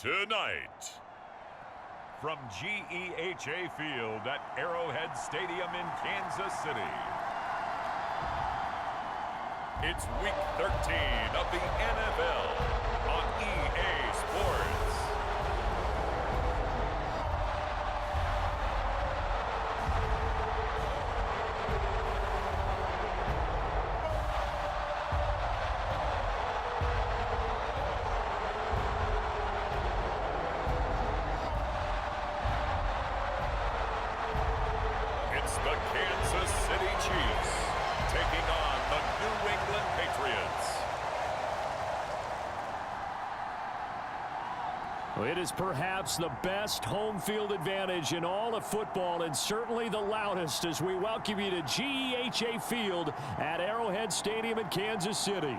Tonight, from GEHA Field at Arrowhead Stadium in Kansas City, it's Week 13 of the NFL on EA Sports. It's the Kansas City Chiefs taking on the New England Patriots. Well, it is perhaps the best home field advantage in all of football, and certainly the loudest, as we welcome you to GEHA Field at Arrowhead Stadium in Kansas City.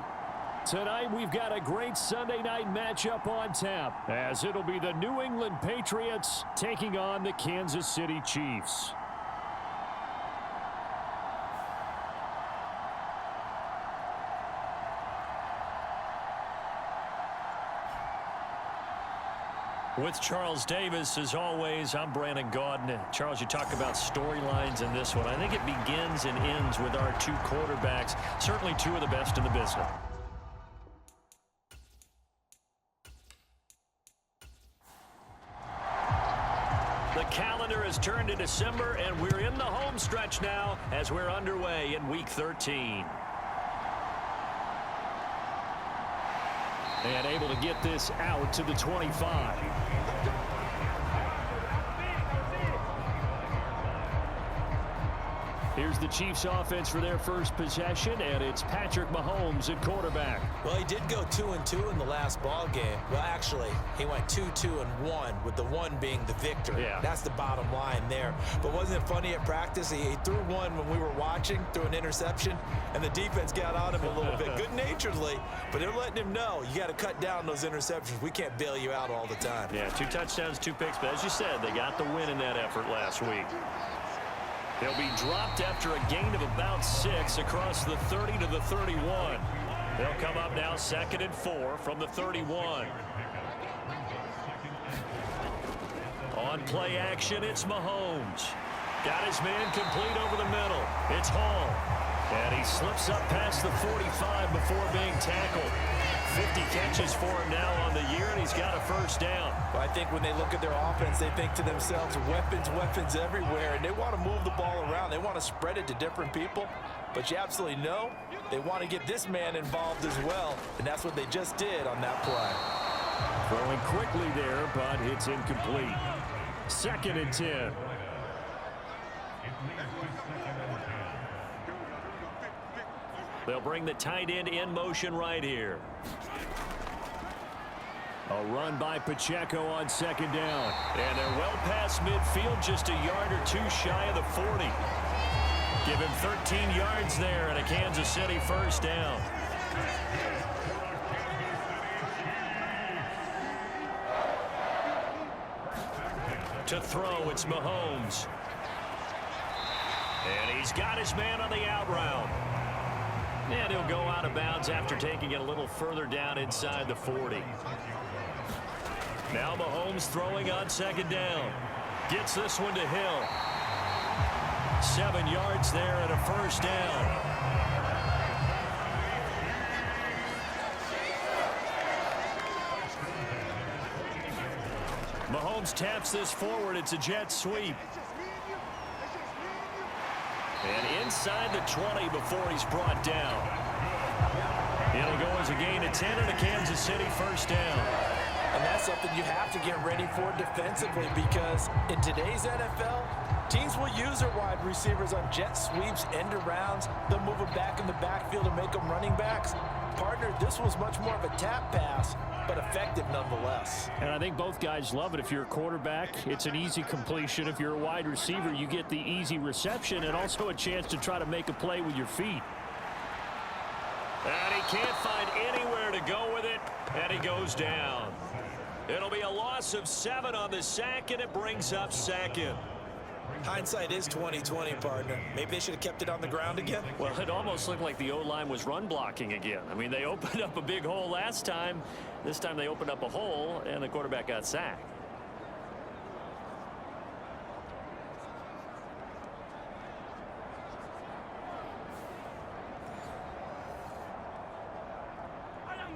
Tonight, we've got a great Sunday night matchup on tap, as it'll be the New England Patriots taking on the Kansas City Chiefs. With Charles Davis, as always, I'm Brandon Gaudin. Charles, you talk about storylines in this one. I think it begins and ends with our two quarterbacks, certainly two of the best in the business. The calendar has turned to December, and we're in the home stretch now as we're underway in Week 13. And able to get this out to the 25. Here's the Chiefs offense for their first possession, and it's Patrick Mahomes at quarterback. Well, he did go 2-2 in the last ball game. Well, actually, he went 2-2-1, with the one being the victory. Yeah. That's the bottom line there. But wasn't it funny at practice? He threw one when we were watching, threw an interception, and the defense got on him a little bit, good-naturedly. But they're letting him know, you got to cut down those interceptions. We can't bail you out all the time. Yeah, 2 touchdowns, 2 picks. But as you said, they got the win in that effort last week. They'll be dropped after a gain of about 6 across the 30 to the 31. They'll come up now 2nd and 4 from the 31. On play action, it's Mahomes. Got his man complete over the middle. It's Hall. And he slips up past the 45 before being tackled. 50 catches for him now on the year, and he's got a first down. Well, I think when they look at their offense, they think to themselves, weapons, weapons everywhere, and they want to move the ball around. They want to spread it to different people, but you absolutely know they want to get this man involved as well, and that's what they just did on that play. Throwing quickly there, but it's incomplete. 2nd and 10. They'll bring the tight end in motion right here. A run by Pacheco on 2nd down. And they're well past midfield, just a yard or 2 shy of the 40. Give him 13 yards there and a Kansas City first down. To throw, it's Mahomes. And he's got his man on the out route. And he'll go out of bounds after taking it a little further down inside the 40. Now Mahomes throwing on 2nd down. Gets this one to Hill. 7 yards there and a first down. Mahomes taps this forward. It's a jet sweep. And inside the 20 before he's brought down. It'll go as a gain of 10 and a Kansas City first down. And that's something you have to get ready for defensively, because in today's NFL, teams will use their wide receivers on jet sweeps, end arounds. They'll move them back in the backfield and make them running backs. Partner, this was much more of a tap pass, but effective nonetheless. And I think both guys love it. If you're a quarterback, it's an easy completion. If you're a wide receiver, you get the easy reception and also a chance to try to make a play with your feet. And he can't find anywhere to go with it, and he goes down. It'll be a loss of 7 on the sack, and it brings up 2nd. Hindsight is 20/20, partner. Maybe they should have kept it on the ground again. Well, it almost looked like the O-line was run blocking again. I mean, they opened up a big hole last time. This time they opened up a hole, and the quarterback got sacked.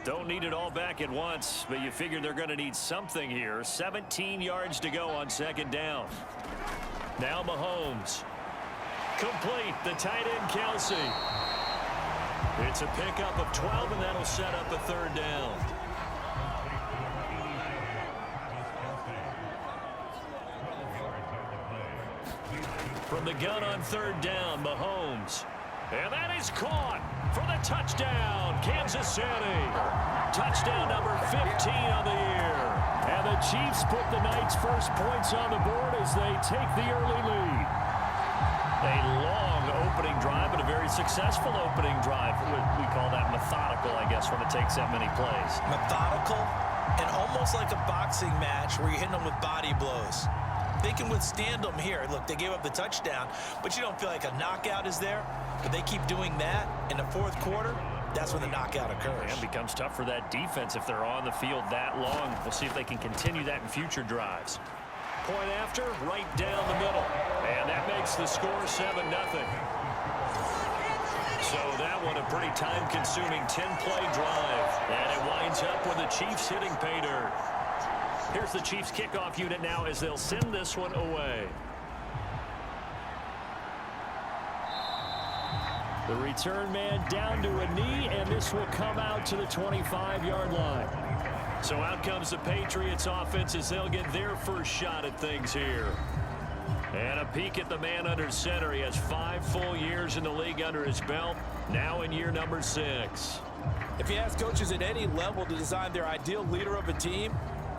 Don't need it all back at once, but you figure they're going to need something here. 17 yards to go on second down. Now Mahomes. Complete. The tight end, Kelsey. It's a pickup of 12, and that'll set up a third down. From the gun on third down, Mahomes. And that is caught for the touchdown, Kansas City. Touchdown number 15 on the year. And the Chiefs put the Knights' first points on the board as they take the early lead. A long opening drive, but a very successful opening drive. We call that methodical, I guess, when it takes that many plays. Methodical and almost like a boxing match where you're hitting them with body blows. They can withstand them here. Look, they gave up the touchdown, but you don't feel like a knockout is there. But they keep doing that in the fourth quarter. That's when the knockout occurs. And it becomes tough for that defense if they're on the field that long. We'll see if they can continue that in future drives. Point after, right down the middle. And that makes the score 7-0. So that one a pretty time-consuming 10-play drive. And it winds up with the Chiefs hitting pay dirt. Here's the Chiefs kickoff unit now as they'll send this one away. The return man down to a knee, and this will come out to the 25-yard line. So out comes the Patriots offense as they'll get their first shot at things here. And a peek at the man under center. He has 5 full years in the league under his belt, now in year number 6. If you ask coaches at any level to design their ideal leader of a team,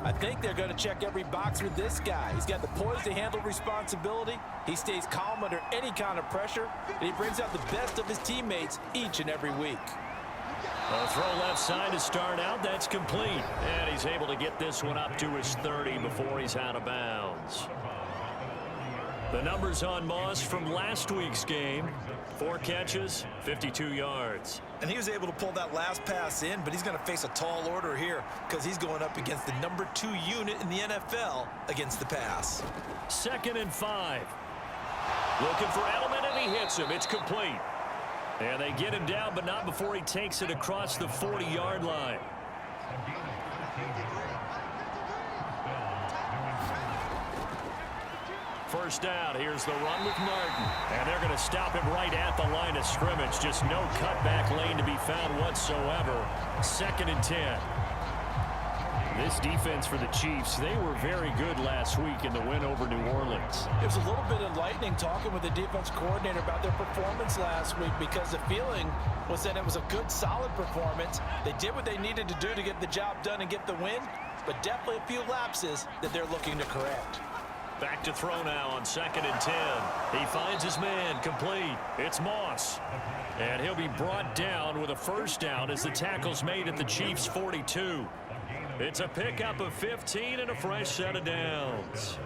I think they're going to check every box with this guy. He's got the poise to handle responsibility. He stays calm under any kind of pressure, and he brings out the best of his teammates each and every week. A throw left side to start out. That's complete. And he's able to get this one up to his 30 before he's out of bounds. The numbers on Moss from last week's game. 4 catches, 52 yards. And he was able to pull that last pass in, but he's going to face a tall order here because he's going up against the number 2 unit in the NFL against the pass. 2nd and 5. Looking for Edelman, and he hits him. It's complete. And they get him down, but not before he takes it across the 40-yard line. First down. Here's the run with Martin. And they're going to stop him right at the line of scrimmage. Just no cutback lane to be found whatsoever. 2nd and 10. This defense for the Chiefs, they were very good last week in the win over New Orleans. It was a little bit enlightening talking with the defense coordinator about their performance last week because the feeling was that it was a good, solid performance. They did what they needed to do to get the job done and get the win, but definitely a few lapses that they're looking to correct. Back to throw now on 2nd and 10. He finds his man, complete. It's Moss. And he'll be brought down with a first down as the tackle's made at the Chiefs' 42. It's a pickup of 15 and a fresh set of downs.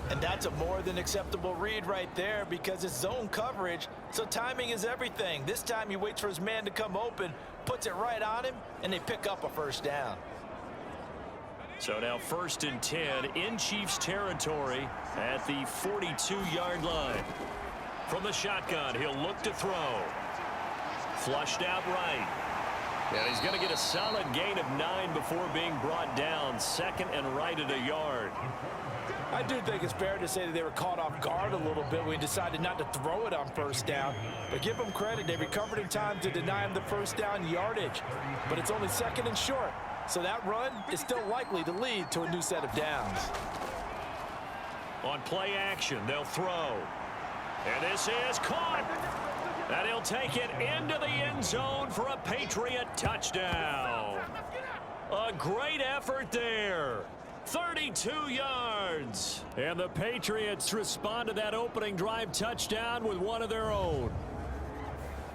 And that's a more than acceptable read right there because it's zone coverage, so timing is everything. This time he waits for his man to come open, puts it right on him, and they pick up a first down. So now 1st and 10 in Chiefs territory at the 42-yard line. From the shotgun, he'll look to throw. Flushed out right. And he's going to get a solid gain of 9 before being brought down. 2nd and right at a yard. I do think it's fair to say that they were caught off guard a little bit when he decided not to throw it on first down. But give them credit. They recovered in time to deny him the first down yardage. But it's only 2nd and short. So that run is still likely to lead to a new set of downs. On play action, they'll throw. And this is caught. And he'll take it into the end zone for a Patriot touchdown. A great effort there. 32 yards. And the Patriots respond to that opening drive touchdown with one of their own.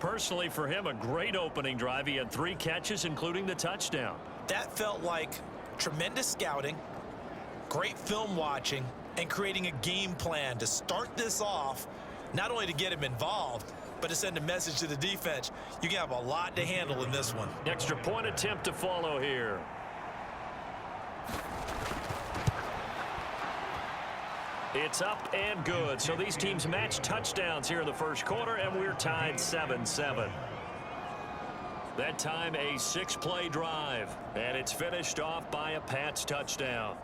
Personally, for him, a great opening drive. He had 3 catches, including the touchdown. That felt like tremendous scouting, Great film watching and creating a game plan to start this off, not only to get him involved, but to send a message to the defense. You can have a lot to handle in this one. Extra point attempt to follow here. It's up and good. So these teams match touchdowns here in the first quarter, and we're tied 7-7. That time a 6-play drive, and it's finished off by a Pats touchdown.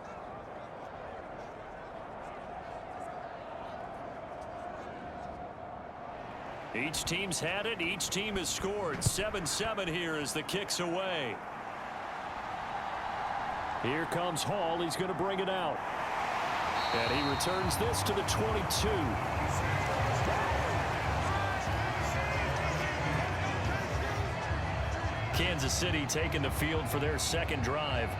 Each team's had it. Each team has scored. 7-7 here as the kick's away. Here comes Hall. He's going to bring it out. And he returns this to the 22. Kansas City taking the field for their second drive.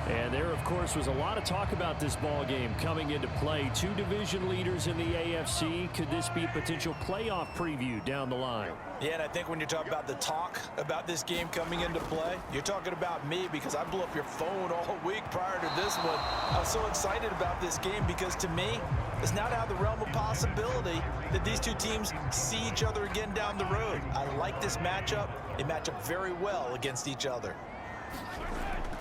And there, of course, was a lot of talk about this ball game coming into play. Two division leaders in the AFC. Could this be a potential playoff preview down the line? Yeah, and I think when you're talking about the talk about this game coming into play, you're talking about me because I blew up your phone all week prior to this one. I was so excited about this game because, to me, it's not out of the realm of possibility that these two teams see each other again down the road. I like this matchup. They match up very well against each other.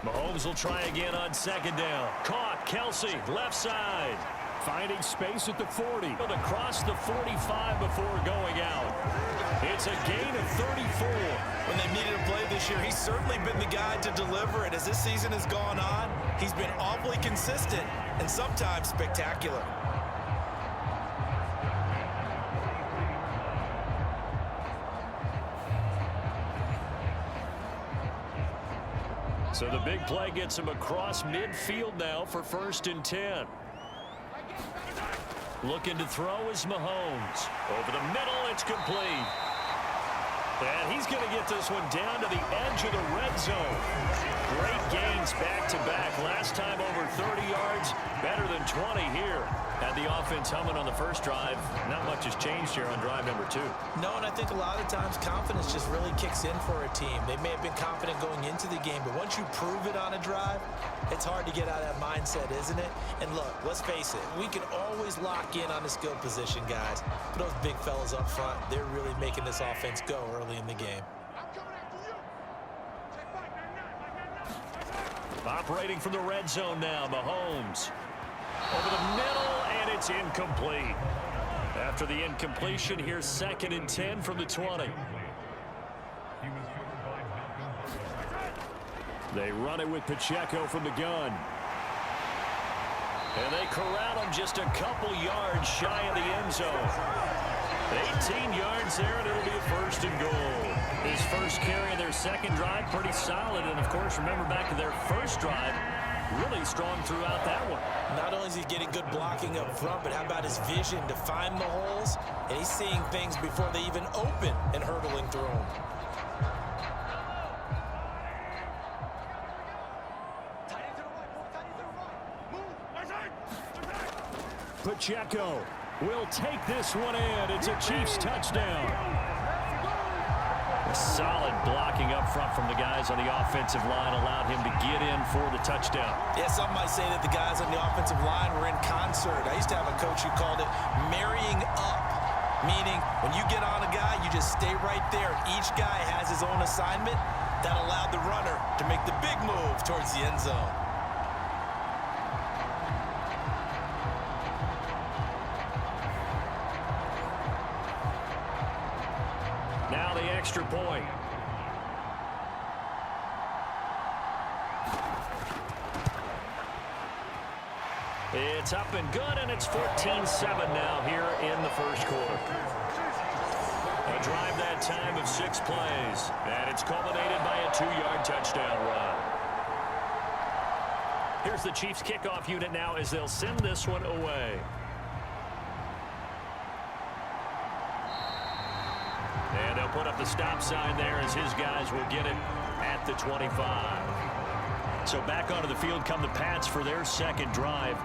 Mahomes will try again on second down. Caught. Kelsey, left side. Finding space at the 40. Across the 45 before going out. It's a gain of 34. When they needed a play this year, he's certainly been the guy to deliver. And as this season has gone on, he's been awfully consistent and sometimes spectacular. So the big play gets him across midfield now for 1st and 10. Looking to throw is Mahomes. Over the middle, it's complete. And he's going to get this one down to the edge of the red zone. Great gains back-to-back. Last time over 30 yards, better than 20 here. Had the offense humming on the first drive. Not much has changed here on drive number 2. No, and I think a lot of times confidence just really kicks in for a team. They may have been confident going into the game, but once you prove it on a drive, it's hard to get out of that mindset, isn't it? And look, let's face it, we can always lock in on the skill position, guys. But those big fellas up front, they're really making this offense go early in the game. Operating from the red zone now, Mahomes. Over the middle, and it's incomplete. After the incompletion, here's 2nd and 10 from the 20. They run it with Pacheco from the gun. And they corral him just a couple yards shy of the end zone. 18 yards there, and it'll be a 1st and goal. His first carry of their second drive, pretty solid. And, of course, remember back to their first drive, really strong throughout that one. Not only is he getting good blocking up front, but how about his vision to find the holes? And he's seeing things before they even open and hurdling through them. Pacheco will take this one in. It's a Chiefs touchdown. Solid blocking up front from the guys on the offensive line allowed him to get in for the touchdown. Yeah, some might say that the guys on the offensive line were in concert. I used to have a coach who called it marrying up, meaning when you get on a guy, you just stay right there. Each guy has his own assignment. That allowed the runner to make the big move towards the end zone. Now the extra point. It's up and good, and it's 14-7 now here in the first quarter. A drive that time of 6 plays, and it's culminated by a 2-yard touchdown run. Here's the Chiefs kickoff unit now as they'll send this one away. And they'll put up the stop sign there as his guys will get it at the 25. So back onto the field come the Pats for their second drive.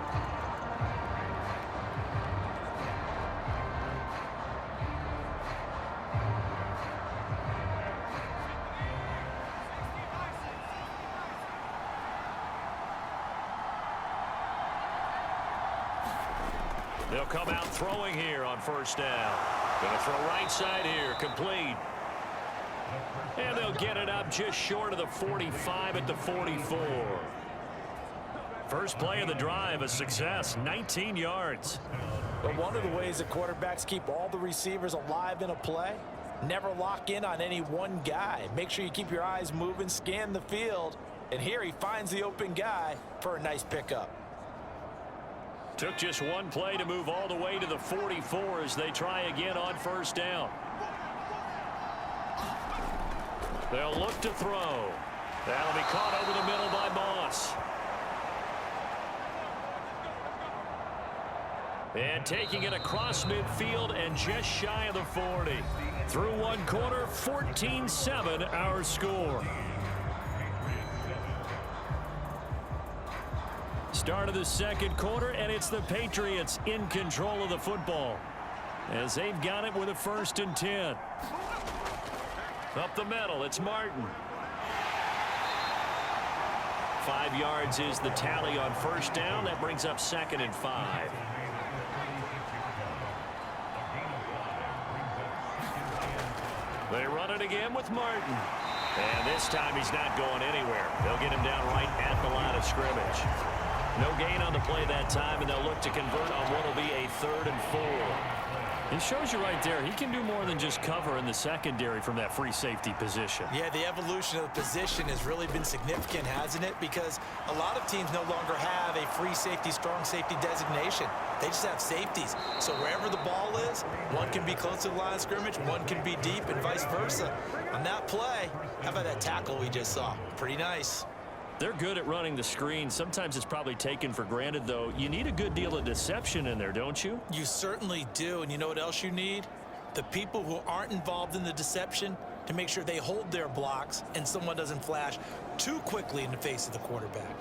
They'll come out throwing here on first down. Going to throw right side here, complete. And they'll get it up just short of the 45 at the 44. First play of the drive, a success, 19 yards. But one of the ways that quarterbacks keep all the receivers alive in a play, never lock in on any one guy. Make sure you keep your eyes moving, scan the field. And here he finds the open guy for a nice pickup. Took just one play to move all the way to the 44 as they try again on first down. They'll look to throw. That'll be caught over the middle by Moss. And taking it across midfield and just shy of the 40. Through one quarter, 14-7 our score. Start of the second quarter, and it's the Patriots in control of the football as they've got it with a 1st and 10. Up the middle, it's Martin. 5 yards is the tally on first down. That brings up 2nd and 5. They run it again with Martin. And this time he's not going anywhere. They'll get him down right at the line of scrimmage. No gain on the play that time, and they'll look to convert on what will be a 3rd and 4. It shows you right there, he can do more than just cover in the secondary from that free safety position. Yeah, the evolution of the position has really been significant, hasn't it? Because a lot of teams no longer have a free safety, strong safety designation. They just have safeties. So wherever the ball is, one can be close to the line of scrimmage, one can be deep, and vice versa. On that play, how about that tackle we just saw? Pretty nice. They're good at running the screen. Sometimes it's probably taken for granted, though. You need a good deal of deception in there, don't you? You certainly do. And you know what else you need? The people who aren't involved in the deception to make sure they hold their blocks and someone doesn't flash too quickly in the face of the quarterback.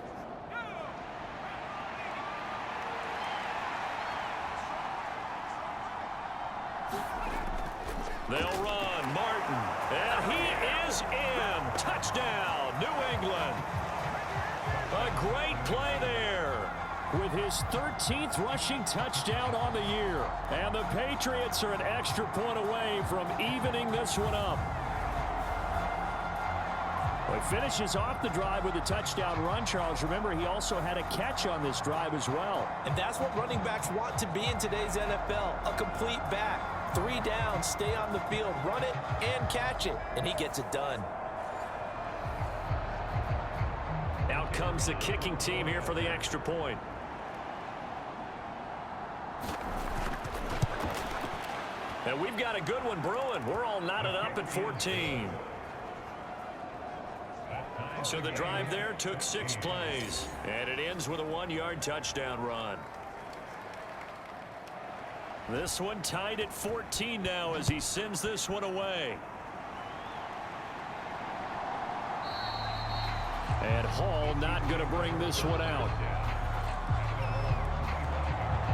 They'll run. Martin. And he is in. Touchdown, New England. A great play there with his 13th rushing touchdown on the year. And the Patriots are an extra point away from evening this one up. Well, he finishes off the drive with a touchdown run, Charles. Remember, he also had a catch on this drive as well. And that's what running backs want to be in today's NFL, a complete back. 3 down, stay on the field, run it, and catch it. And he gets it done. Out comes the kicking team here for the extra point. And we've got a good one brewing. We're all knotted up at 14. So the drive there took 6 plays. And it ends with a 1-yard touchdown run. This one tied at 14 now as he sends this one away. And Hall not going to bring this one out.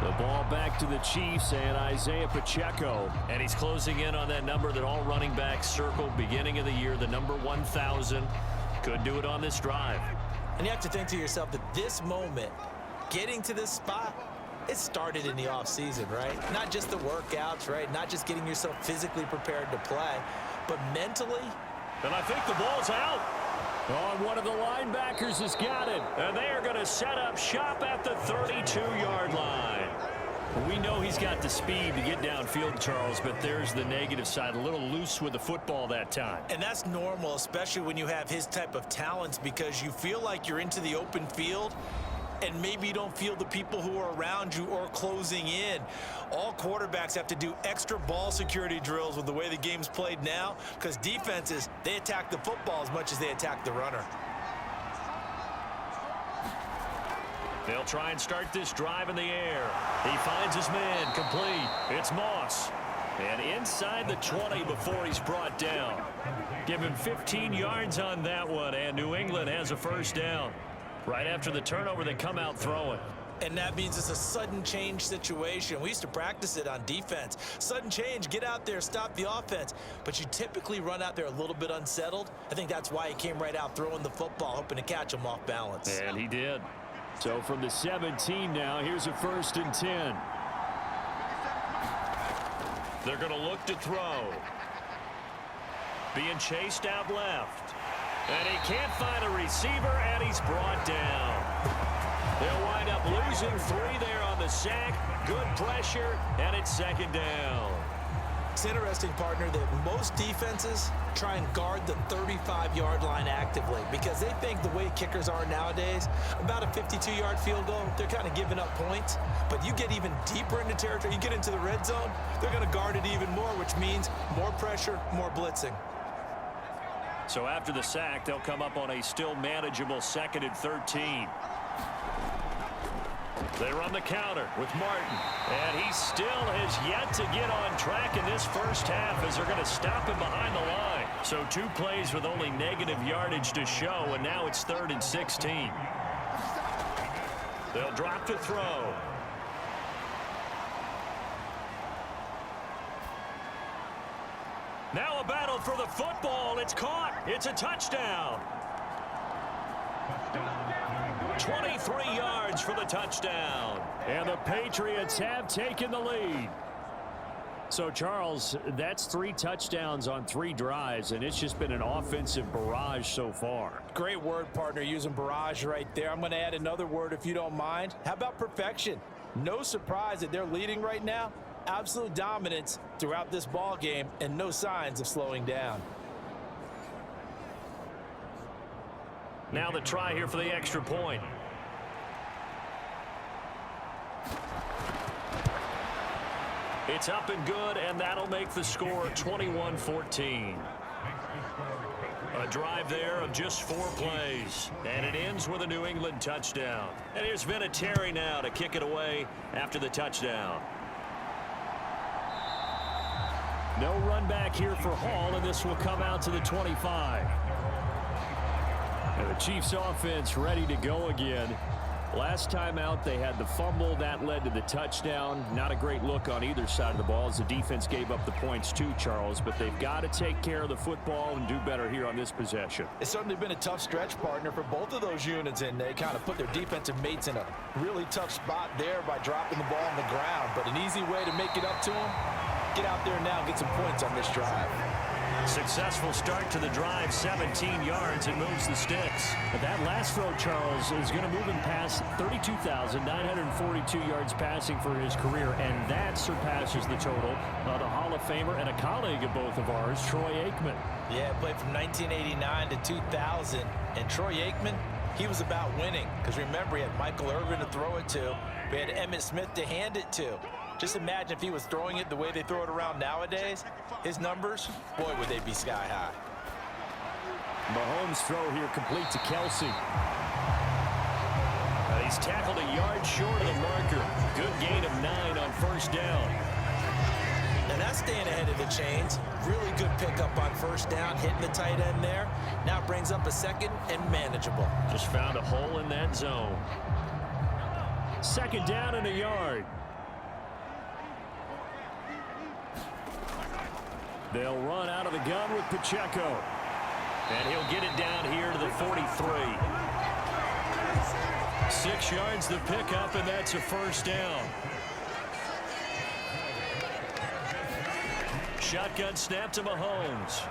The ball back to the Chiefs and Isaiah Pacheco. And he's closing in on that number that all running backs circled beginning of the year, the number 1,000. Could do it on this drive. And you have to think to yourself that this moment, getting to this spot, it started in the offseason, right? Not just the workouts, right? Not just getting yourself physically prepared to play, but mentally. And I think the ball's out. Oh, one of the linebackers has got it. And they are going to set up shop at the 32-yard line. We know he's got the speed to get downfield, Charles, but there's the negative side. A little loose with the football that time. And that's normal, especially when you have his type of talents, because you feel like you're into the open field and maybe you don't feel the people who are around you or closing in. All quarterbacks have to do extra ball security drills with the way the game's played now, because defenses, they attack the football as much as they attack the runner. They'll try and start this drive in the air. He finds his man, complete. It's Moss. And inside the 20 before he's brought down. Give him 15 yards on that one, and New England has a first down. Right after the turnover, they come out throwing. And that means it's a sudden change situation. We used to practice it on defense. Sudden change, get out there, stop the offense. But you typically run out there a little bit unsettled. I think that's why he came right out throwing the football, hoping to catch him off balance. And he did. So from the 17 now, here's a 1st and 10. They're going to look to throw. Being chased out left. And he can't find a receiver, and he's brought down. They'll wind up losing 3 there on the sack. Good pressure, and it's second down. It's interesting, partner, that most defenses try and guard the 35-yard line actively because they think the way kickers are nowadays, about a 52-yard field goal, they're kind of giving up points. But you get even deeper into territory, you get into the red zone, they're going to guard it even more, which means more pressure, more blitzing. So after the sack, they'll come up on a still manageable 2nd and 13. They run the counter with Martin. And he still has yet to get on track in this first half as they're going to stop him behind the line. So 2 plays with only negative yardage to show, and now it's 3rd and 16. They'll drop to throw. Now a battle for the football. It's caught. It's a touchdown. 23 yards for the touchdown. And the Patriots have taken the lead. So, Charles, that's 3 touchdowns on 3 drives, and it's just been an offensive barrage so far. Great word, partner, using barrage right there. I'm going to add another word if you don't mind. How about perfection? No surprise that they're leading right now. Absolute dominance throughout this ball game and no signs of slowing down. Now the try here for the extra point. It's up and good, and that'll make the score 21-14. A drive there of just 4 plays, and it ends with a New England touchdown. And here's Vinatieri now to kick it away after the touchdown. No run back here for Hall, and this will come out to the 25. And the Chiefs offense ready to go again. Last time out, they had the fumble. That led to the touchdown. Not a great look on either side of the ball as the defense gave up the points too, Charles. But they've got to take care of the football and do better here on this possession. It's certainly been a tough stretch, partner, for both of those units, and they kind of put their defensive mates in a really tough spot there by dropping the ball on the ground. But an easy way to make it up to them, get out there now and get some points on this drive. Successful start to the drive, 17 yards, and moves the sticks. But that last throw, Charles, is going to move him past 32,942 yards passing for his career, and that surpasses the total of the Hall of Famer and a colleague of both of ours, Troy Aikman. Yeah, played from 1989 to 2000, and Troy Aikman, he was about winning, because remember, he had Michael Irvin to throw it to, we had Emmitt Smith to hand it to. Just imagine if he was throwing it the way they throw it around nowadays. His numbers, boy, would they be sky high. Mahomes' throw here complete to Kelsey. He's tackled a yard short of the marker. Good gain of 9 on first down. And that's staying ahead of the chains. Really good pickup on first down, hitting the tight end there. Now brings up a 2nd and manageable. Just found a hole in that zone. 2nd down and a yard. They'll run out of the gun with Pacheco. And he'll get it down here to the 43. 6 yards the pickup, and that's a first down. Shotgun snap to Mahomes.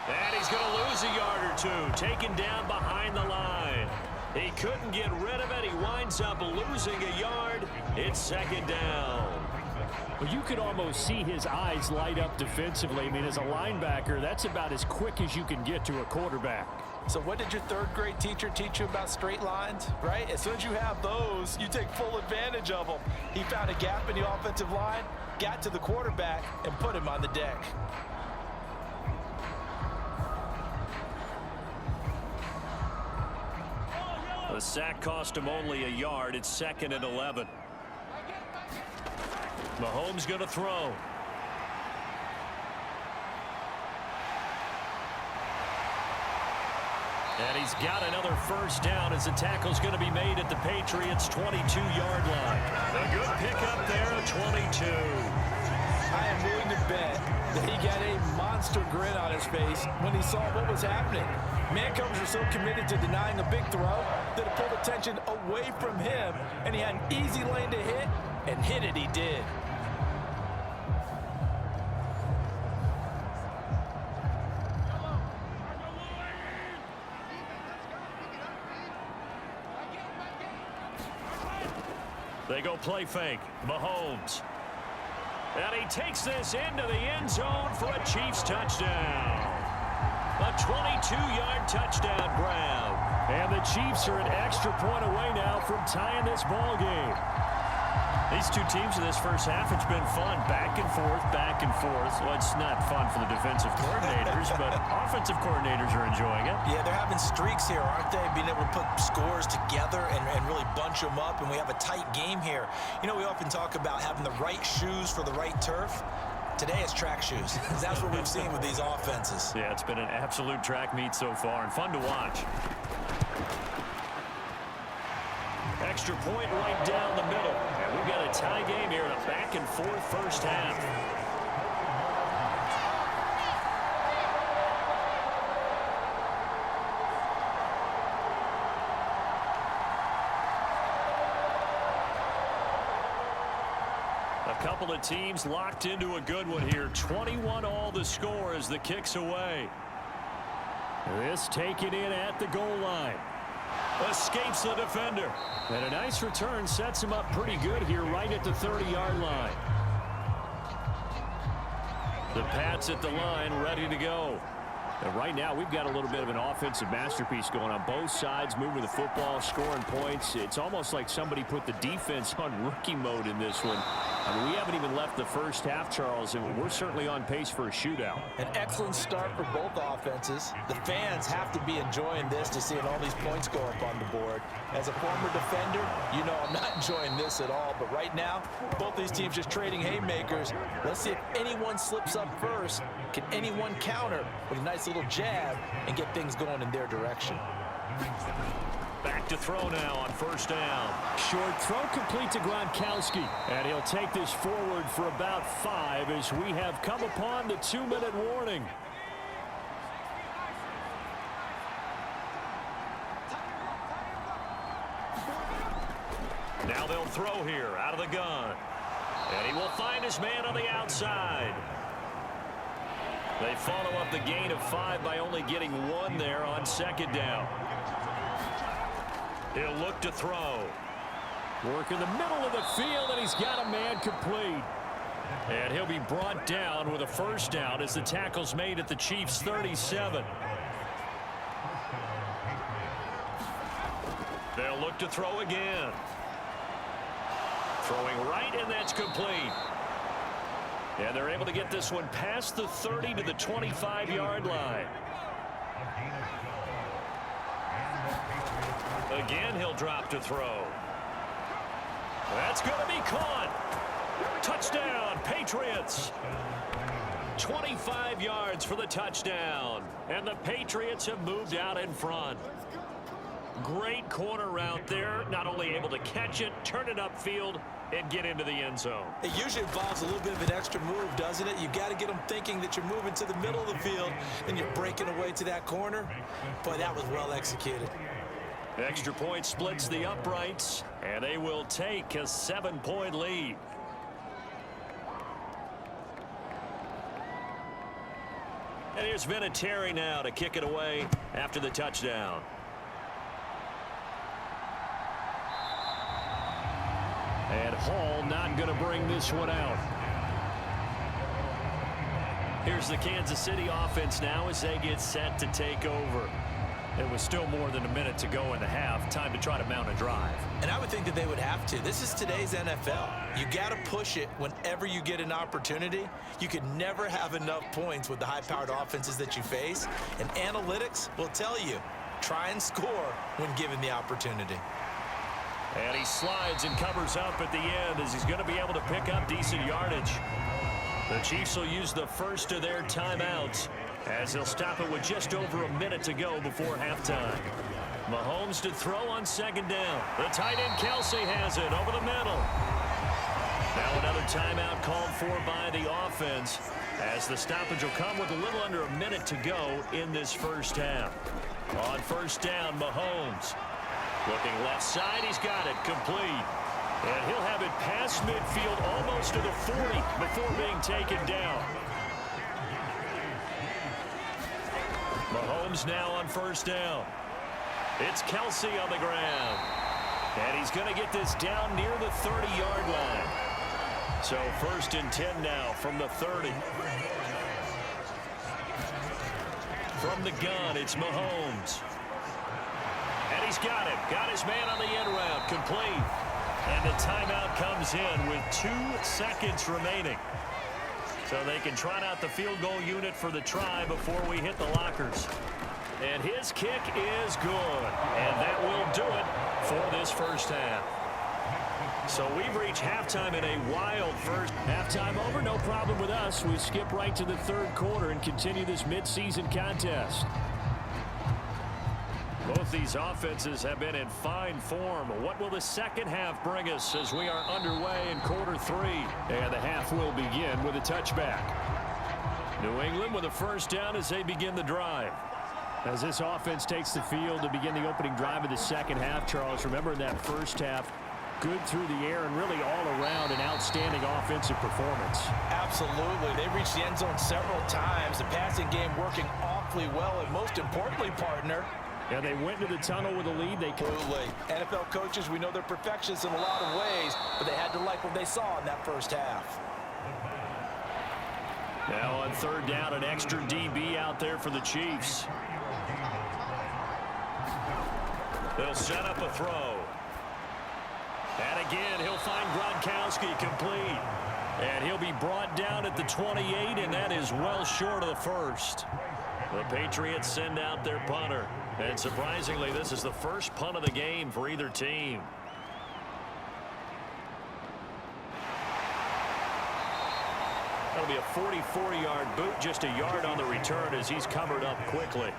And he's going to lose a yard or 2. Taken down behind the line. He couldn't get rid of it. He winds up losing a yard. It's 2nd down. Well, you could almost see his eyes light up defensively. I mean, as a linebacker, that's about as quick as you can get to a quarterback. So what did your 3rd grade teacher teach you about straight lines, right? As soon as you have those, you take full advantage of them. He found a gap in the offensive line, got to the quarterback, and put him on the deck. The sack cost him only a yard. It's 2nd and 11. Mahomes going to throw. And he's got another first down as the tackle's going to be made at the Patriots' 22-yard line. A good pickup there at 22. I am willing to bet that he got a monster grin on his face when he saw what was happening. Man coverage was so committed to denying a big throw that it pulled attention away from him, and he had an easy lane to hit And hit it he did. They go play fake. Mahomes. And he takes this into the end zone for a Chiefs touchdown. A 22-yard touchdown grab. And the Chiefs are an extra point away now from tying this ball game. These two teams in this first half, it's been fun. Back and forth, back and forth. Well, it's not fun for the defensive coordinators, but offensive coordinators are enjoying it. Yeah, they're having streaks here, aren't they? Being able to put scores together and really bunch them up, and we have a tight game here. You know, we often talk about having the right shoes for the right turf. Today it's track shoes. That's what we've seen with these offenses. Yeah, it's been an absolute track meet so far and fun to watch. Extra point right down the middle. And we've got a tie game here in a back-and-forth first half. A couple of teams locked into a good one here. 21 all the score as the kick's away. This taken in at the goal line. Escapes the defender. And a nice return sets him up pretty good here right at the 30-yard line. The Pats at the line ready to go. And right now we've got a little bit of an offensive masterpiece going on both sides, moving the football, scoring points. It's almost like somebody put the defense on rookie mode in this one. I mean, we haven't even left the first half, Charles, and we're certainly on pace for a shootout. An excellent start for both offenses. The fans have to be enjoying this to seeing all these points go up on the board. As a former defender, you know I'm not enjoying this at all. But right now, both these teams just trading haymakers. Let's see if anyone slips up first. Can anyone counter with a nice little jab and get things going in their direction? Back to throw now on first down. Short throw complete to Gronkowski. And he'll take this forward for about 5 as we have come upon the 2-minute warning. Now they'll throw here out of the gun. And he will find his man on the outside. They follow up the gain of 5 by only getting 1 there on second down. He'll look to throw. Work in the middle of the field, and he's got a man complete. And he'll be brought down with a first down as the tackle's made at the Chiefs' 37. They'll look to throw again. Throwing right, and that's complete. And they're able to get this one past the 30 to the 25-yard line. Again, he'll drop to throw. That's going to be caught. Touchdown, Patriots. 25 yards for the touchdown. And the Patriots have moved out in front. Great corner route there. Not only able to catch it, turn it upfield, and get into the end zone. It usually involves a little bit of an extra move, doesn't it? You've got to get them thinking that you're moving to the middle of the field and you're breaking away to that corner. Boy, that was well executed. Extra point splits the uprights, and they will take a 7-point lead. And here's Vinatieri now to kick it away after the touchdown. And Hall not going to bring this one out. Here's the Kansas City offense now as they get set to take over. It was still more than a minute to go in the half. Time to try to mount a drive. And I would think that they would have to. This is today's NFL. You got to push it whenever you get an opportunity. You can never have enough points with the high-powered offenses that you face. And analytics will tell you, try and score when given the opportunity. And he slides and covers up at the end as he's going to be able to pick up decent yardage. The Chiefs will use the first of their timeouts as they'll stop it with just over a minute to go before halftime. Mahomes to throw on second down. The tight end Kelsey has it over the middle. Now another timeout called for by the offense as the stoppage will come with a little under a minute to go in this first half. On first down, Mahomes. Looking left side, he's got it complete. And he'll have it past midfield almost to the 40 before being taken down. Mahomes now on first down. It's Kelsey on the ground. And he's going to get this down near the 30-yard line. So 1st and 10 now from the 30. From the gun, it's Mahomes. And he's got it. Got his man on the end route. Complete. And the timeout comes in with 2 seconds remaining. So they can trot out the field goal unit for the try before we hit the lockers. And his kick is good. And that will do it for this first half. So we've reached halftime in a wild first. Halftime over, no problem with us. We skip right to the 3rd quarter and continue this midseason contest. Both these offenses have been in fine form. What will the second half bring us as we are underway in quarter 3? And the half will begin with a touchback. New England with a first down as they begin the drive. As this offense takes the field to begin the opening drive of the second half, Charles, remember in that first half, good through the air and really all around an outstanding offensive performance. Absolutely. They reached the end zone several times. The passing game working awfully well, and most importantly, partner, yeah, they went into the tunnel with a lead. Absolutely. NFL coaches, we know they're perfectionists in a lot of ways, but they had to like what they saw in that first half. Now on 3rd down, an extra DB out there for the Chiefs. They'll set up a throw. And again, he'll find Gronkowski complete. And he'll be brought down at the 28, and that is well short of the first. The Patriots send out their punter. And surprisingly, this is the first punt of the game for either team. That'll be a 44-yard boot, just a yard on the return as he's covered up quickly.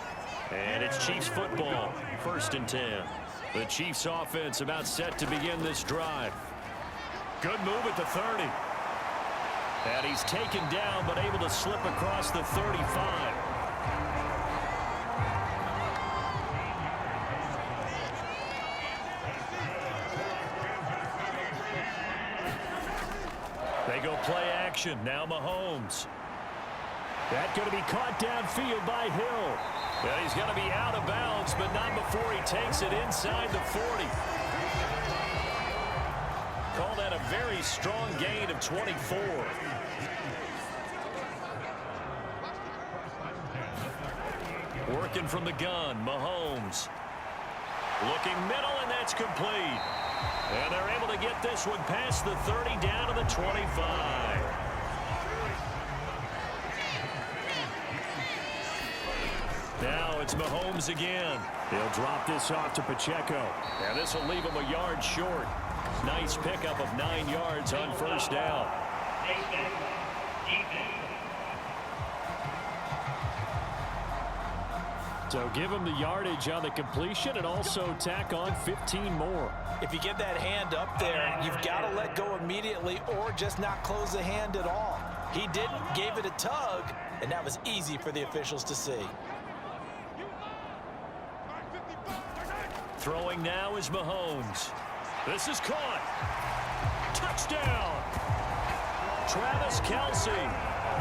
And it's Chiefs football, 1st and 10. The Chiefs offense about set to begin this drive. Good move at the 30. And he's taken down but able to slip across the 35. They go play action. Now Mahomes. That's going to be caught downfield by Hill. Well, he's going to be out of bounds, but not before he takes it inside the 40. Call that a very strong gain of 24. Working from the gun, Mahomes. Looking middle, and that's complete. And they're able to get this one past the 30 down to the 25. Now it's Mahomes again. He'll drop this off to Pacheco. And this will leave him a yard short. Nice pickup of 9 yards on first down. So give him the yardage on the completion and also tack on 15 more. If you get that hand up there, you've got to let go immediately or just not close the hand at all. He didn't, gave it a tug, and that was easy for the officials to see. Throwing now is Mahomes. This is caught. Touchdown. Travis Kelsey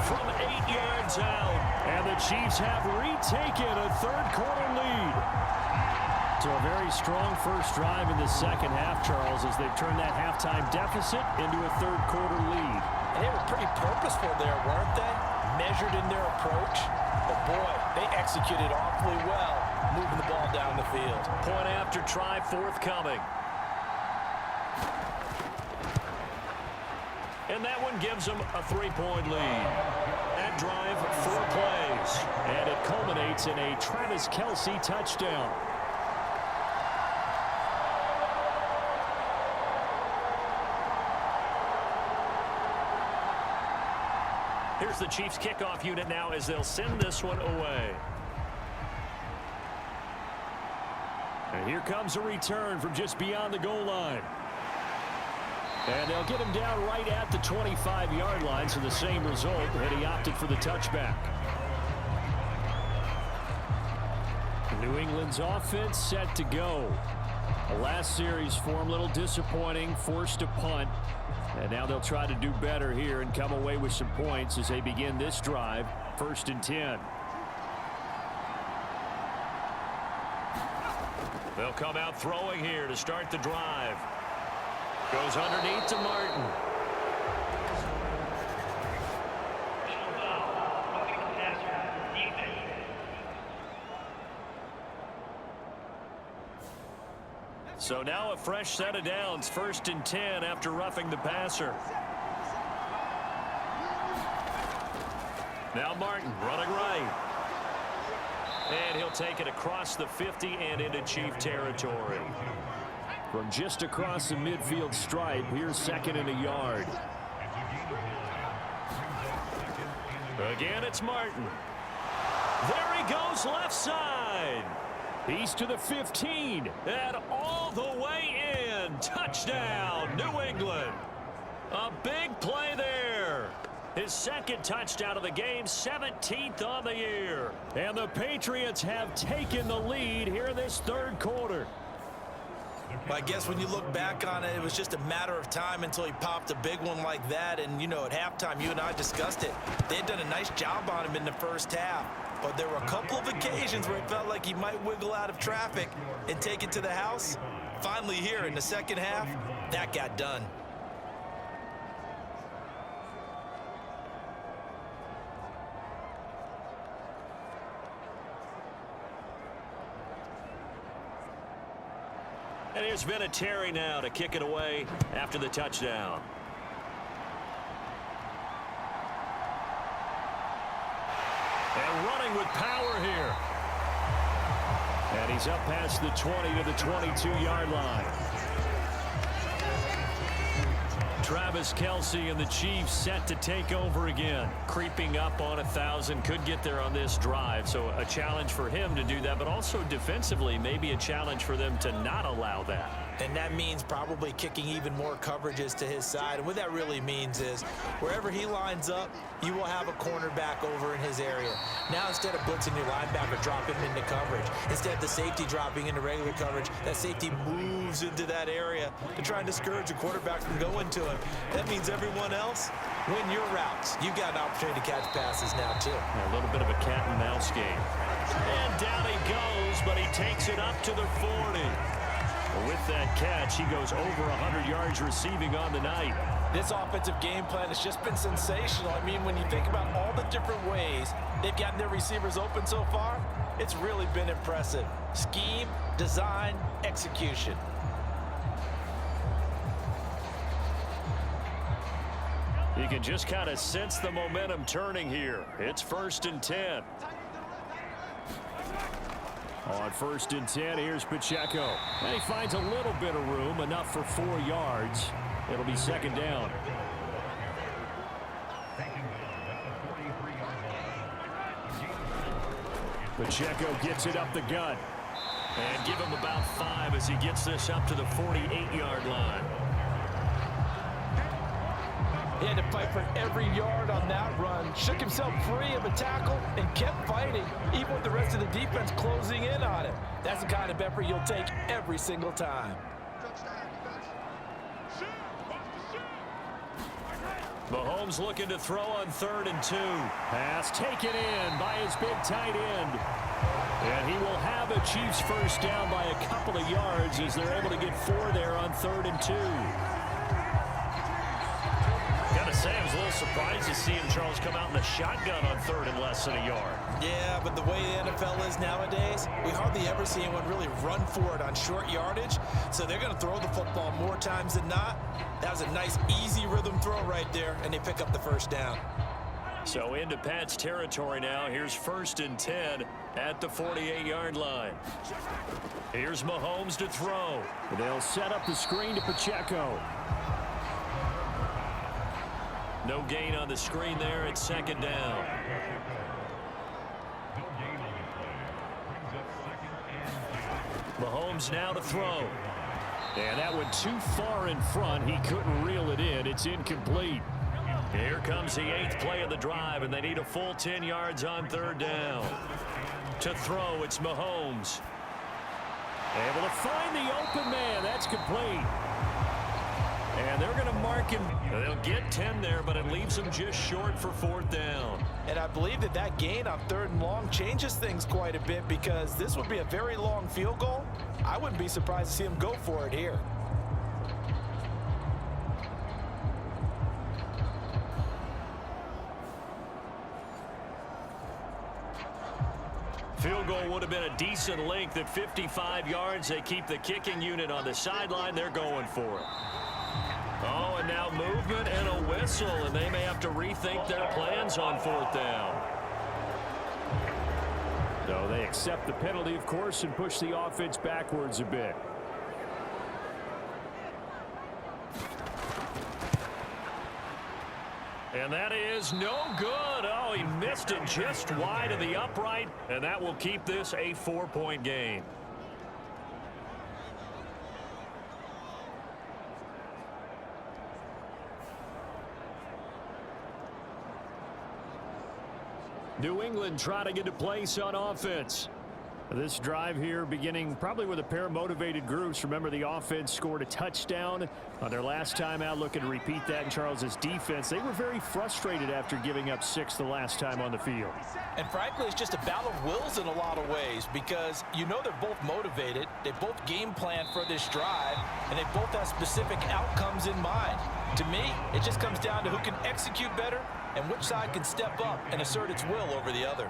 from 8 yards out. And the Chiefs have retaken a 3rd quarter lead. So a very strong first drive in the second half, Charles, as they've turned that halftime deficit into a 3rd quarter lead. And they were pretty purposeful there, weren't they? Measured in their approach. But boy, they executed awfully well, moving the ball down the field. Point after try forthcoming. And that one gives them a 3-point lead. That drive, 4 plays. And it culminates in a Travis Kelsey touchdown. Here's the Chiefs kickoff unit now as they'll send this one away. And here comes a return from just beyond the goal line. And they'll get him down right at the 25-yard line, so the same result, and he opted for the touchback. New England's offense set to go. The last series for him, a little disappointing, forced to punt. And now they'll try to do better here and come away with some points as they begin this drive. 1st and 10. They'll come out throwing here to start the drive. Goes underneath to Martin. So now a fresh set of downs. 1st and 10 after roughing the passer. Now Martin running right. And he'll take it across the 50 and into Chief territory. From just across the midfield stripe, here's 2nd and a yard. Again, it's Martin. There he goes left side. He's to the 15 and all the way in. Touchdown, New England. A big play there. His 2nd touchdown of the game, 17th on the year. And the Patriots have taken the lead here in this 3rd quarter. Well, I guess when you look back on it, it was just a matter of time until he popped a big one like that. And, you know, at halftime, you and I discussed it. They had done a nice job on him in the first half. But there were a couple of occasions where it felt like he might wiggle out of traffic and take it to the house. Finally here in the 2nd half, that got done. And here's Vinatieri now to kick it away after the touchdown. And running with power here. And he's up past the 20 to the 22-yard line. Travis Kelce and the Chiefs set to take over again. Creeping up on 1,000. Could get there on this drive. So a challenge for him to do that. But also defensively, maybe a challenge for them to not allow that. And that means probably kicking even more coverages to his side. And what that really means is wherever he lines up, you will have a cornerback over in his area. Now instead of blitzing your linebacker, drop him into coverage. Instead of the safety dropping into regular coverage, that safety moves into that area to try and discourage a quarterback from going to him. That means everyone else, win your routes. You've got an opportunity to catch passes now too. A little bit of a cat and mouse game. And down he goes, but he takes it up to the 40. With that catch, he goes over 100 yards receiving on the night. This offensive game plan has just been sensational. I mean, when you think about all the different ways they've gotten their receivers open so far, it's really been impressive. Scheme, design, execution. You can just kind of sense the momentum turning here. It's 1st and 10. On 1st and 10, here's Pacheco. And he finds a little bit of room, enough for 4 yards. It'll be 2nd down. Pacheco gets it up the gut. And give him about 5 as he gets this up to the 48-yard line. He had to fight for every yard on that run. Shook himself free of a tackle and kept fighting, even with the rest of the defense closing in on him. That's the kind of effort you'll take every single time. Mahomes looking to throw on 3rd and 2. Pass taken in by his big tight end. And he will have a Chiefs first down by a couple of yards as they're able to get 4 there on 3rd and 2. Gotta say, I was a little surprised to see him, Charles, come out in the shotgun on 3rd and less than a yard. Yeah, but the way the NFL is nowadays, we hardly ever see anyone really run for it on short yardage. So they're going to throw the football more times than not. That was a nice, easy rhythm throw right there, and they pick up the first down. So into Pat's territory now. Here's 1st and 10 at the 48-yard line. Here's Mahomes to throw. They'll set up the screen to Pacheco. No gain on the screen there. It's 2nd down. Mahomes now to throw. And that went too far in front. He couldn't reel it in. It's incomplete. Here comes the 8th play of the drive, and they need a full 10 yards on 3rd down. To throw, it's Mahomes. Able to find the open man. That's complete. And they're going to mark him. They'll get 10 there, but it leaves them just short for 4th down. And I believe that gain on 3rd and long changes things quite a bit, because this would be a very long field goal. I wouldn't be surprised to see him go for it here. Field goal would have been a decent length at 55 yards. They keep the kicking unit on the sideline. They're going for it. Oh, and now movement and a whistle, and they may have to rethink their plans on 4th down. So they accept the penalty, of course, and push the offense backwards a bit. And that is no good. Oh, he missed it just wide of the upright, and that will keep this a 4-point game. New England trying to get a place on offense. This drive here beginning probably with a pair of motivated groups. Remember, the offense scored a touchdown on their last time out, looking to repeat that in Charles's defense. They were very frustrated after giving up 6 the last time on the field. And frankly, it's just a battle of wills in a lot of ways, because you know they're both motivated. They both game plan for this drive, and they both have specific outcomes in mind. To me, it just comes down to who can execute better and which side can step up and assert its will over the other.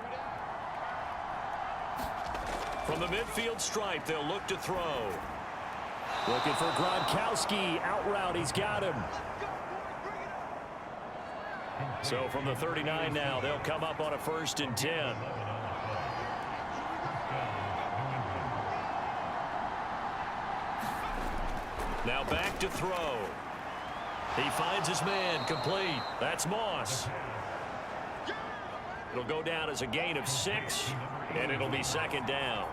From the midfield stripe, they'll look to throw. Looking for Gronkowski. Out route, he's got him. So from the 39 now, they'll come up on a 1st and 10. Now back to throw. He finds his man, complete. That's Moss. It'll go down as a gain of 6, and it'll be 2nd down.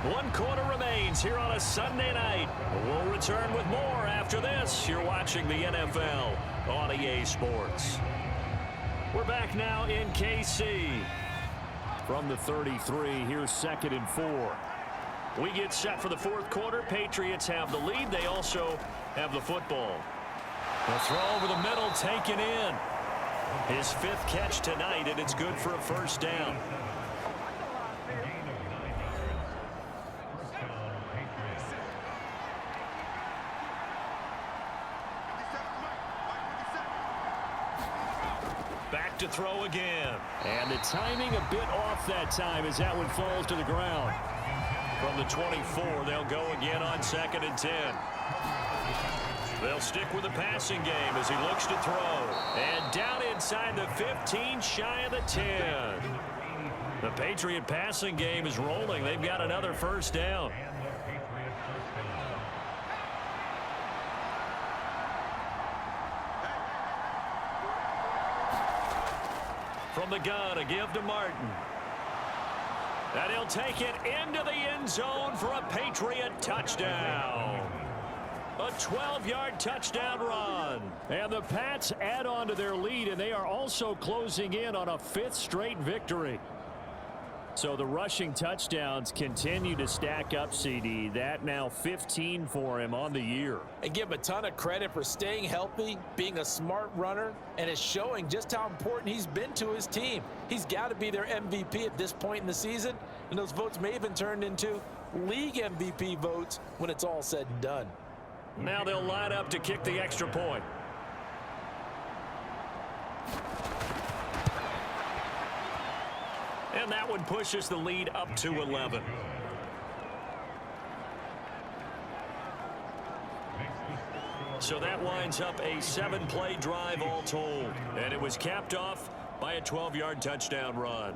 One quarter remains here on a Sunday night. We'll return with more after this. You're watching the NFL on EA Sports. We're back now in KC. From the 33, here's 2nd and 4. We get set for the 4th quarter. Patriots have the lead. They also have the football. The throw over the middle, taken in. His 5th catch tonight, and it's good for a 1st down. Back to throw again. And the timing a bit off that time as that one falls to the ground. From the 24, they'll go again on 2nd and 10. They'll stick with the passing game as he looks to throw. And down inside the 15, shy of the 10. The Patriot passing game is rolling. They've got another 1st down. From the gun, a give to Martin. And he'll take it into the end zone for a Patriot touchdown. A 12-yard touchdown run. And the Pats add on to their lead, and they are also closing in on a 5th straight victory. So the rushing touchdowns continue to stack up, CD. That now 15 for him on the year. And give him a ton of credit for staying healthy, being a smart runner, and it's showing just how important he's been to his team. He's got to be their MVP at this point in the season, and those votes may even turn into league MVP votes when it's all said and done. Now they'll line up to kick the extra point. And that one pushes the lead up to 11. So that winds up a 7-play drive all told. And it was capped off by a 12-yard touchdown run.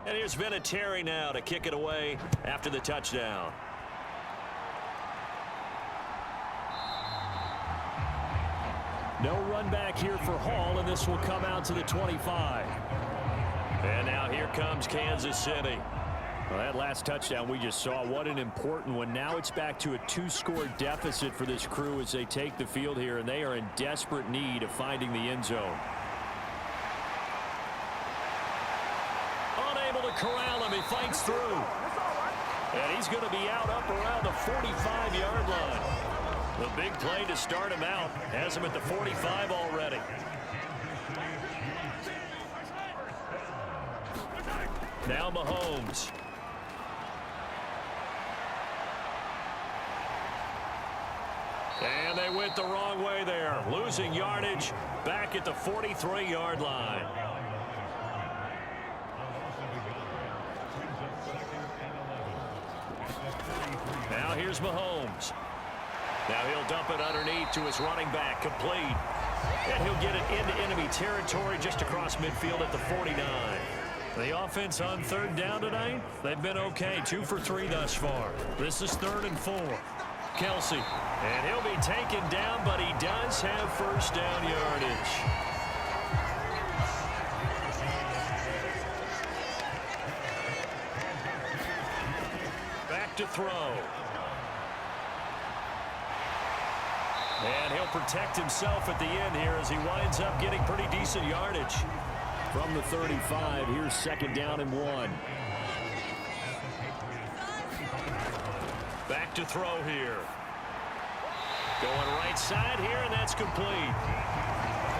And here's Vinatieri now to kick it away after the touchdown. No run back here for Hall, and this will come out to the 25. And now here comes Kansas City. Well, that last touchdown we just saw, what an important one. Now it's back to a 2-score deficit for this crew as they take the field here, and they are in desperate need of finding the end zone. Unable to corral him. He fights through. And he's going to be out up around the 45-yard line. The big play to start him out has him at the 45 already. Now Mahomes. And they went the wrong way there, losing yardage back at the 43-yard line. Now here's Mahomes. Now he'll dump it underneath to his running back, complete. And he'll get it into enemy territory just across midfield at the 49. The offense on third down tonight, they've been okay, 2 for 3 thus far. This is 3rd and 4. Kelsey, and he'll be taken down, but he does have first down yardage. Back to throw. And he'll protect himself at the end here as he winds up getting pretty decent yardage. From the 35, here's 2nd down and 1. Back to throw here. Going right side here, and that's complete.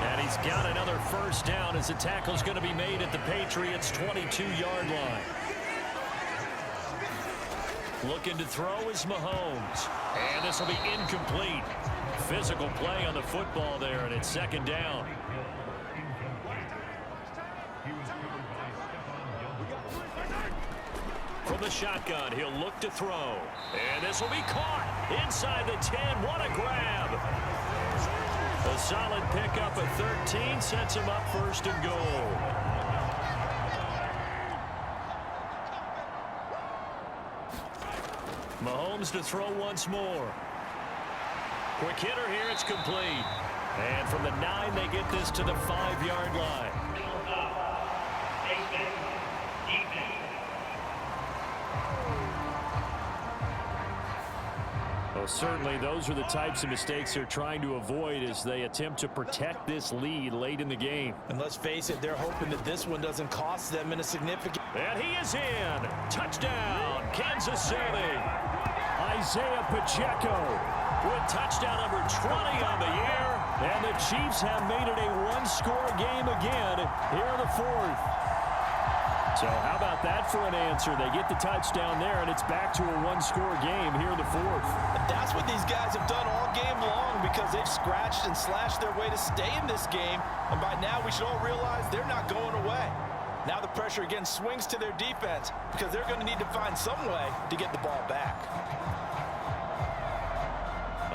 And he's got another first down as the tackle's going to be made at the Patriots' 22-yard line. Looking to throw is Mahomes. And this will be incomplete. Physical play on the football there, and it's 2nd down. From the shotgun, he'll look to throw. And this will be caught inside the 10. What a grab. A solid pickup at 13 sets him up 1st and goal. Mahomes to throw once more. Quick hitter here, it's complete. And from the 9, they get this to the 5-yard line. Well, certainly those are the types of mistakes they're trying to avoid as they attempt to protect this lead late in the game. And let's face it, they're hoping that this one doesn't cost them in a significant... And he is in. Touchdown, Kansas City. Isaiah Pacheco with touchdown number 20 on the year. And the Chiefs have made it a 1-score game again here in the 4th. So how about that for an answer? They get the touchdown there, and it's back to a 1-score game here in the 4th. And that's what these guys have done all game long because they've scratched and slashed their way to stay in this game. And by now, we should all realize they're not going away. Now the pressure again swings to their defense because they're going to need to find some way to get the ball back.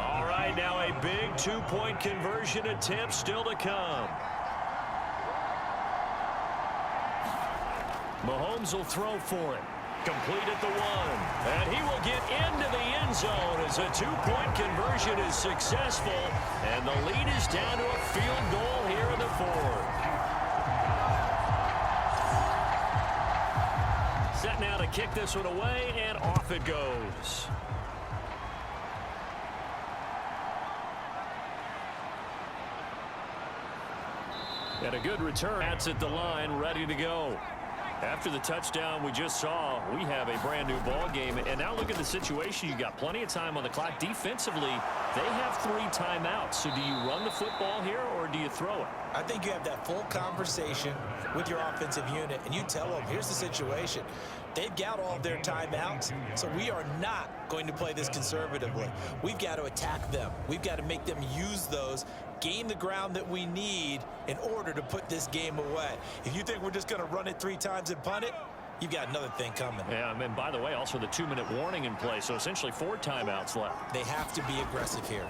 All right, now a big 2-point conversion attempt still to come. Mahomes will throw for it. Complete at the 1. And he will get into the end zone as a 2-point conversion is successful. And the lead is down to a field goal here in the 4th. Set now to kick this one away, and off it goes. And a good return. That's at the line, ready to go. After the touchdown we just saw, we have a brand new ball game. And now look at the situation. You got plenty of time on the clock. Defensively, they have 3 timeouts. So do you run the football here or do you throw it? I think you have that full conversation with your offensive unit, and you tell them, here's the situation. They've got all of their timeouts, so we are not going to play this conservatively. We've got to attack them. We've got to make them use those, gain the ground that we need in order to put this game away. If you think we're just going to run it 3 times and punt it, you've got another thing coming. Yeah, and by the way, also the 2-minute warning in play, so essentially 4 timeouts left. They have to be aggressive here.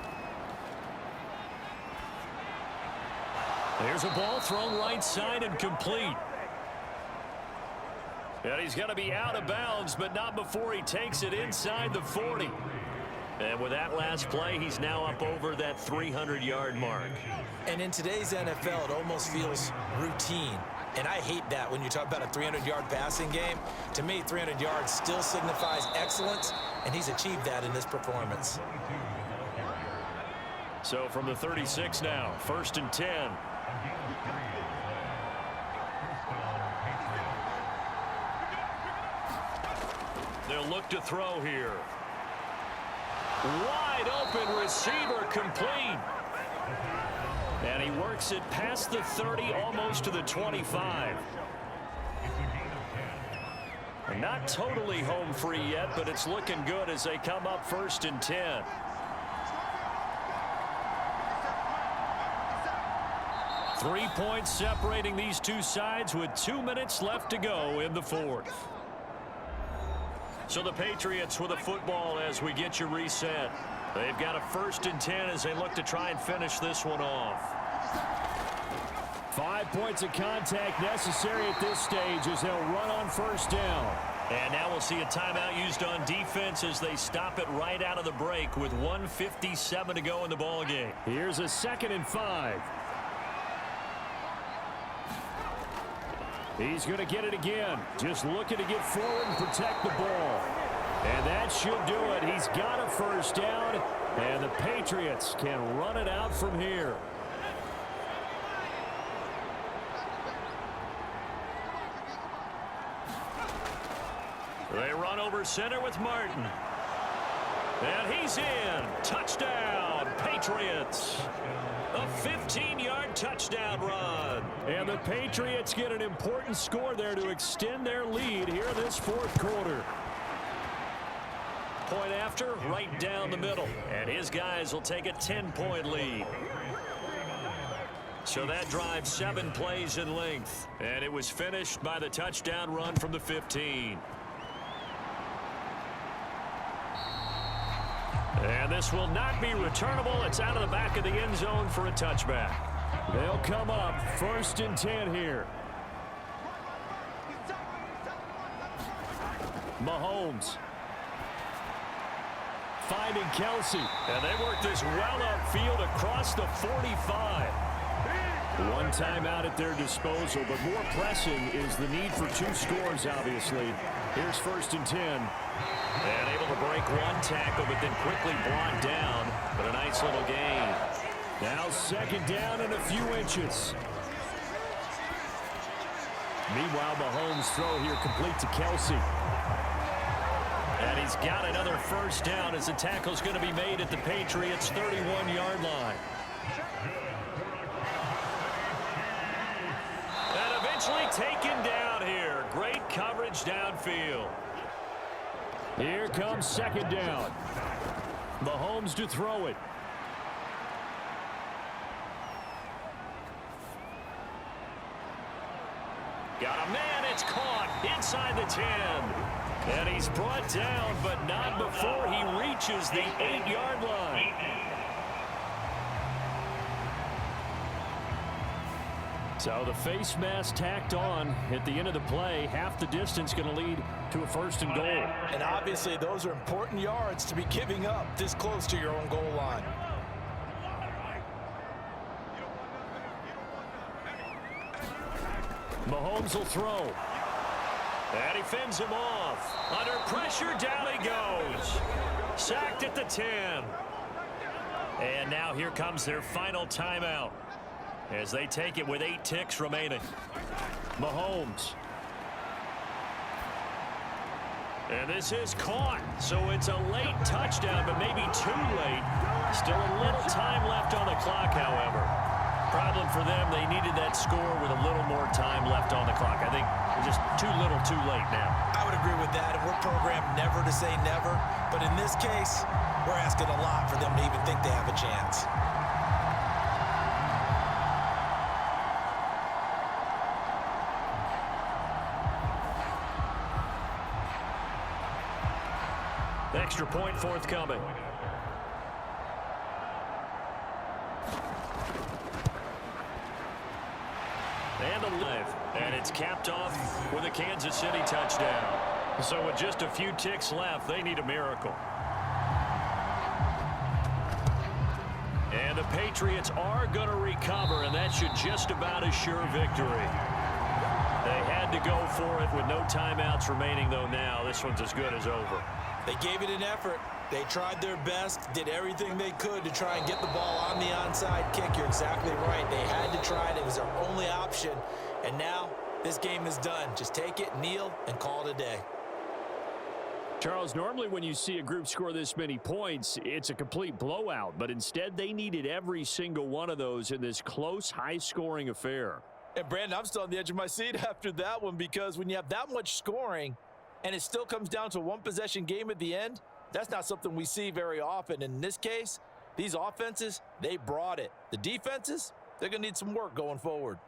There's a ball thrown right side and complete. And he's going to be out of bounds, but not before he takes it inside the 40. And with that last play, he's now up over that 300-yard mark. And in today's NFL, it almost feels routine. And I hate that when you talk about a 300-yard passing game. To me, 300 yards still signifies excellence, and he's achieved that in this performance. So from the 36 now, 1st and 10. They'll look to throw here. Wide open receiver, complete. And he works it past the 30, almost to the 25. And not totally home free yet, but it's looking good as they come up 1st and 10. Three points separating these two sides with 2 minutes left to go in the fourth. So the Patriots with a football as we get you reset. They've got a 1st and 10 as they look to try and finish this one off. 5 points of contact necessary at this stage as they'll run on 1st down. And now we'll see a timeout used on defense as they stop it right out of the break with 1:57 to go in the ball game. Here's a 2nd and 5. He's going to get it again. Just looking to get forward and protect the ball. And that should do it. He's got a 1st down, and the Patriots can run it out from here. They run over center with Martin. And he's in. Touchdown, Patriots. A 15-yard touchdown run. And the Patriots get an important score there to extend their lead here in this 4th quarter. Point after, right down the middle. And his guys will take a 10-point lead. So that drive 7 plays in length. And it was finished by the touchdown run from the 15. And this will not be returnable. It's out of the back of the end zone for a touchback. They'll come up 1st and 10 here. Mahomes. Finding Kelsey. And they work this well upfield across the 45. One timeout at their disposal, but more pressing is the need for 2 scores, obviously. Here's 1st and 10. And able to break one tackle, but then quickly brought down. But a nice little gain. Now 2nd down and a few inches. Meanwhile, Mahomes' throw here complete to Kelsey. And he's got another 1st down as the tackle's going to be made at the Patriots' 31-yard line. And eventually taken down here. Great coverage downfield. Here comes 2nd down. Mahomes to throw it. Got a man, it's caught inside the 10. And he's brought down, but not before he reaches the 8-yard line. So the face mask tacked on at the end of the play. Half the distance going to lead to a 1st and goal. And obviously those are important yards to be giving up this close to your own goal line. Mahomes will throw. And he fends him off. Under pressure, down he goes. Sacked at the 10. And now here comes their final timeout as they take it with 8 ticks remaining. Mahomes. And this is caught. So it's a late touchdown, but maybe too late. Still a little time left on the clock, however. Problem for them, they needed that score with a little more time left on the clock. I think just too little, too late now. I would agree with that, and we're programmed never to say never. But in this case, we're asking a lot for them to even think they have a chance. Extra point forthcoming. And alive. And it's capped off with a Kansas City touchdown. So with just a few ticks left, they need a miracle. Patriots are going to recover, and that should just about assure victory. They had to go for it with no timeouts remaining, though now this one's as good as over. They gave it an effort. They tried their best, did everything they could to try and get the ball on the onside kick. You're exactly right. They had to try it. It was their only option. And now this game is done. Just take it, kneel, and call it a day. Charles, normally when you see a group score this many points, it's a complete blowout. But instead, they needed every single one of those in this close, high-scoring affair. And, Brandon, I'm still on the edge of my seat after that one because when you have that much scoring and it still comes down to a one-possession game at the end, that's not something we see very often. In this case, these offenses, they brought it. The defenses, they're going to need some work going forward.